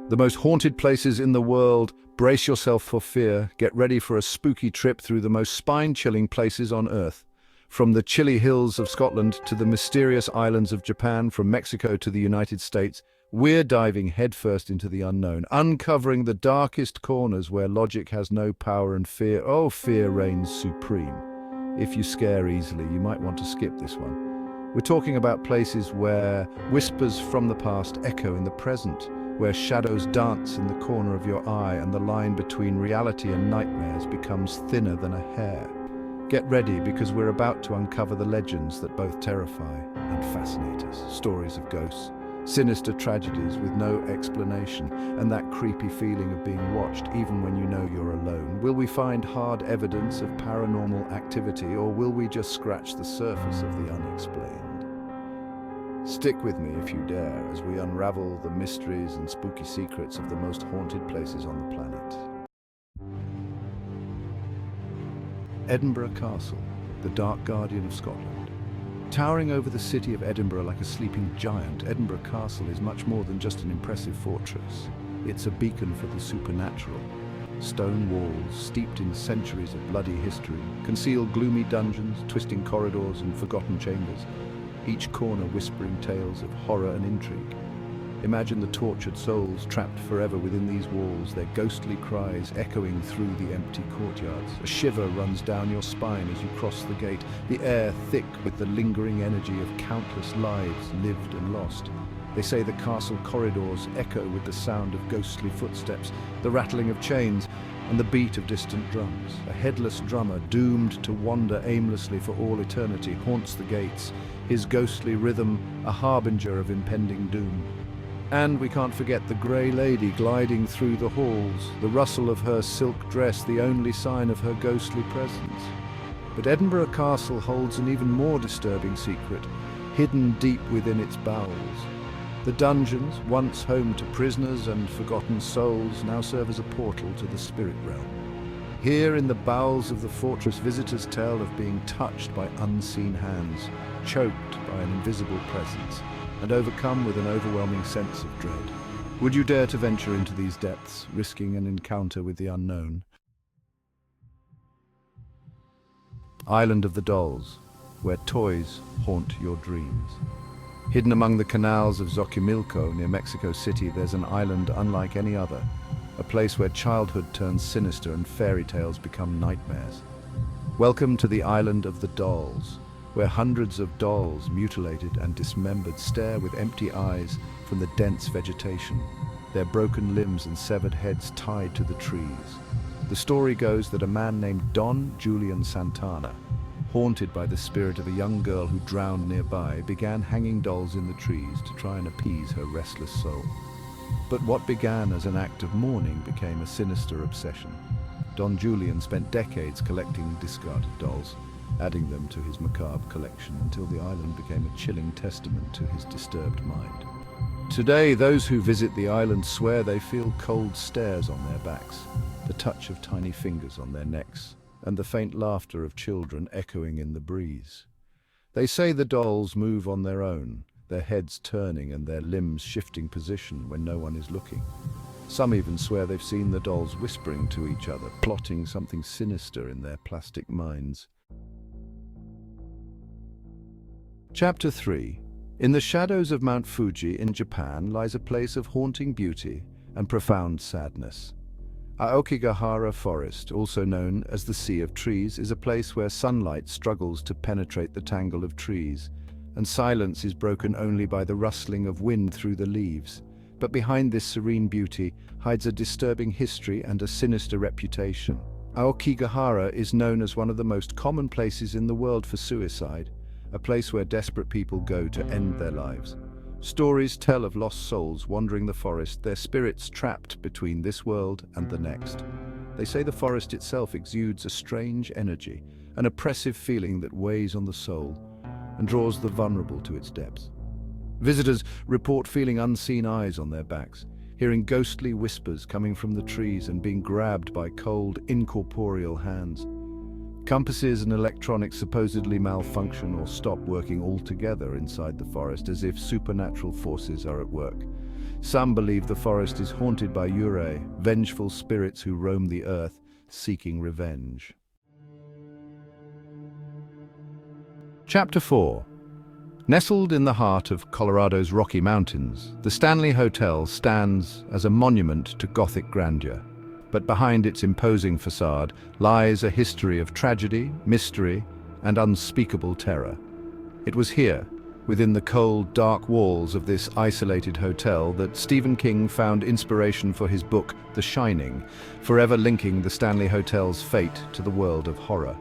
The most haunted places in the world. Brace yourself for fear. Get ready for a spooky trip through the most spine-chilling places on Earth. From the chilly hills of Scotland to the mysterious islands of Japan, from Mexico to the United States, we're diving headfirst into the unknown, uncovering the darkest corners where logic has no power and fear reigns supreme. If you scare easily, you might want to skip this one. We're talking about places where whispers from the past echo in the present, where shadows dance in the corner of your eye and the line between reality and nightmares becomes thinner than a hair. Get ready, because we're about to uncover the legends that both terrify and fascinate us. Stories of ghosts, sinister tragedies with no explanation, and that creepy feeling of being watched even when you know you're alone. Will we find hard evidence of paranormal activity, or will we just scratch the surface of the unexplained? Stick with me if you dare, as we unravel the mysteries and spooky secrets of the most haunted places on the planet. Edinburgh Castle, the dark guardian of Scotland. Towering over the city of Edinburgh like a sleeping giant, Edinburgh Castle is much more than just an impressive fortress. It's a beacon for the supernatural. Stone walls, steeped in centuries of bloody history, conceal gloomy dungeons, twisting corridors, and forgotten chambers, each corner whispering tales of horror and intrigue. Imagine the tortured souls trapped forever within these walls, their ghostly cries echoing through the empty courtyards. A shiver runs down your spine as you cross the gate, the air thick with the lingering energy of countless lives lived and lost. They say the castle corridors echo with the sound of ghostly footsteps, the rattling of chains, and the beat of distant drums. A headless drummer, doomed to wander aimlessly for all eternity, haunts the gates, his ghostly rhythm a harbinger of impending doom. And we can't forget the Grey Lady gliding through the halls, the rustle of her silk dress the only sign of her ghostly presence. But Edinburgh Castle holds an even more disturbing secret, hidden deep within its bowels. The dungeons, once home to prisoners and forgotten souls, now serve as a portal to the spirit realm. Here in the bowels of the fortress, visitors tell of being touched by unseen hands, choked by an invisible presence, and overcome with an overwhelming sense of dread. Would you dare to venture into these depths, risking an encounter with the unknown? Island of the Dolls, where toys haunt your dreams. Hidden among the canals of Xochimilco near Mexico City, there's an island unlike any other, a place where childhood turns sinister and fairy tales become nightmares. Welcome to the Island of the Dolls, where hundreds of dolls, mutilated and dismembered, stare with empty eyes from the dense vegetation, their broken limbs and severed heads tied to the trees. The story goes that a man named Don Julian Santana, haunted by the spirit of a young girl who drowned nearby, began hanging dolls in the trees to try and appease her restless soul. But what began as an act of mourning became a sinister obsession. Don Julian spent decades collecting discarded dolls, adding them to his macabre collection until the island became a chilling testament to his disturbed mind. Today, those who visit the island swear they feel cold stares on their backs, the touch of tiny fingers on their necks, and the faint laughter of children echoing in the breeze. They say the dolls move on their own, their heads turning and their limbs shifting position when no one is looking. Some even swear they've seen the dolls whispering to each other, plotting something sinister in their plastic minds. Chapter 3. In the shadows of Mount Fuji in Japan lies a place of haunting beauty and profound sadness. Aokigahara Forest, also known as the Sea of Trees, is a place where sunlight struggles to penetrate the tangle of trees, and silence is broken only by the rustling of wind through the leaves. But behind this serene beauty hides a disturbing history and a sinister reputation. Aokigahara is known as one of the most common places in the world for suicide, a place where desperate people go to end their lives. Stories tell of lost souls wandering the forest, their spirits trapped between this world and the next. They say the forest itself exudes a strange energy, an oppressive feeling that weighs on the soul and draws the vulnerable to its depths. Visitors report feeling unseen eyes on their backs, hearing ghostly whispers coming from the trees and being grabbed by cold, incorporeal hands. Compasses and electronics supposedly malfunction or stop working altogether inside the forest, as if supernatural forces are at work. Some believe the forest is haunted by yurei, vengeful spirits who roam the earth, seeking revenge. Chapter 4. Nestled in the heart of Colorado's Rocky Mountains, the Stanley Hotel stands as a monument to Gothic grandeur. But behind its imposing facade lies a history of tragedy, mystery, and unspeakable terror. It was here, within the cold, dark walls of this isolated hotel, that Stephen King found inspiration for his book, The Shining, forever linking the Stanley Hotel's fate to the world of horror.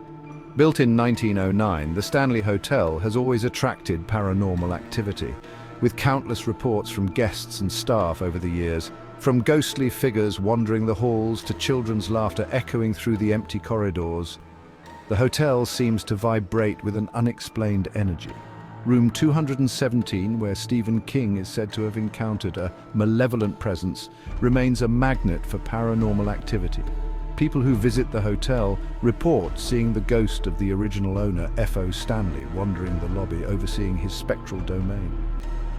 Built in 1909, the Stanley Hotel has always attracted paranormal activity, with countless reports from guests and staff over the years, from ghostly figures wandering the halls to children's laughter echoing through the empty corridors. The hotel seems to vibrate with an unexplained energy. Room 217, where Stephen King is said to have encountered a malevolent presence, remains a magnet for paranormal activity. People who visit the hotel report seeing the ghost of the original owner, F.O. Stanley, wandering the lobby, overseeing his spectral domain.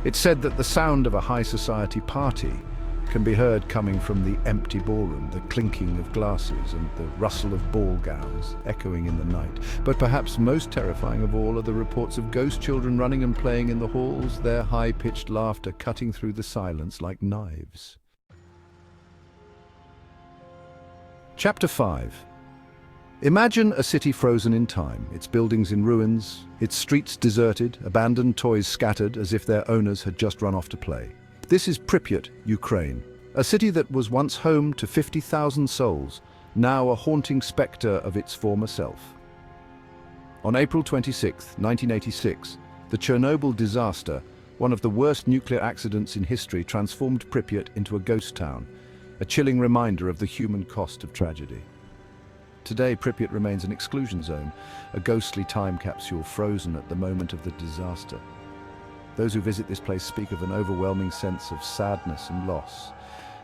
It's said that the sound of a high society party can be heard coming from the empty ballroom, the clinking of glasses and the rustle of ball gowns echoing in the night. But perhaps most terrifying of all are the reports of ghost children running and playing in the halls, their high-pitched laughter cutting through the silence like knives. Chapter 5. Imagine a city frozen in time, its buildings in ruins, its streets deserted, abandoned toys scattered as if their owners had just run off to play. This is Pripyat, Ukraine, a city that was once home to 50,000 souls, now a haunting spectre of its former self. On April 26, 1986, the Chernobyl disaster, one of the worst nuclear accidents in history, transformed Pripyat into a ghost town, a chilling reminder of the human cost of tragedy. Today, Pripyat remains an exclusion zone, a ghostly time capsule frozen at the moment of the disaster. Those who visit this place speak of an overwhelming sense of sadness and loss,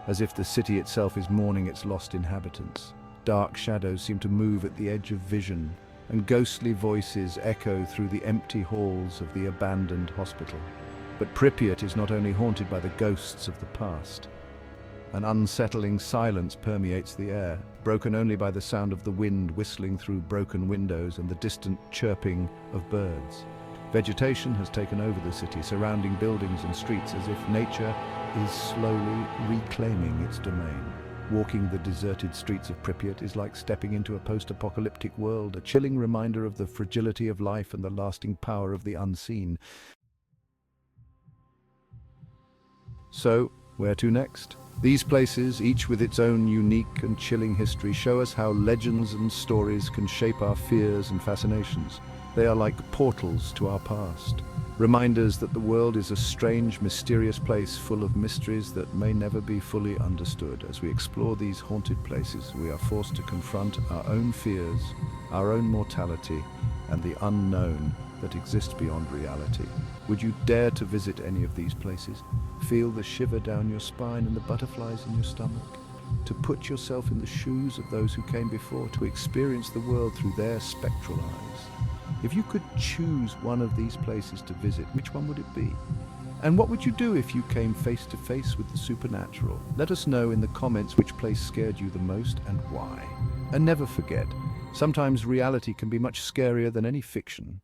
as if the city itself is mourning its lost inhabitants. Dark shadows seem to move at the edge of vision, and ghostly voices echo through the empty halls of the abandoned hospital. But Pripyat is not only haunted by the ghosts of the past. An unsettling silence permeates the air, broken only by the sound of the wind whistling through broken windows and the distant chirping of birds. Vegetation has taken over the city, surrounding buildings and streets as if nature is slowly reclaiming its domain. Walking the deserted streets of Pripyat is like stepping into a post-apocalyptic world, a chilling reminder of the fragility of life and the lasting power of the unseen. So, where to next? These places, each with its own unique and chilling history, show us how legends and stories can shape our fears and fascinations. They are like portals to our past, reminders that the world is a strange, mysterious place full of mysteries that may never be fully understood. As we explore these haunted places, we are forced to confront our own fears, our own mortality, and the unknown that exists beyond reality. Would you dare to visit any of these places? Feel the shiver down your spine and the butterflies in your stomach? To put yourself in the shoes of those who came before, to experience the world through their spectral eyes. If you could choose one of these places to visit, which one would it be? And what would you do if you came face to face with the supernatural? Let us know in the comments which place scared you the most and why. And never forget, sometimes reality can be much scarier than any fiction.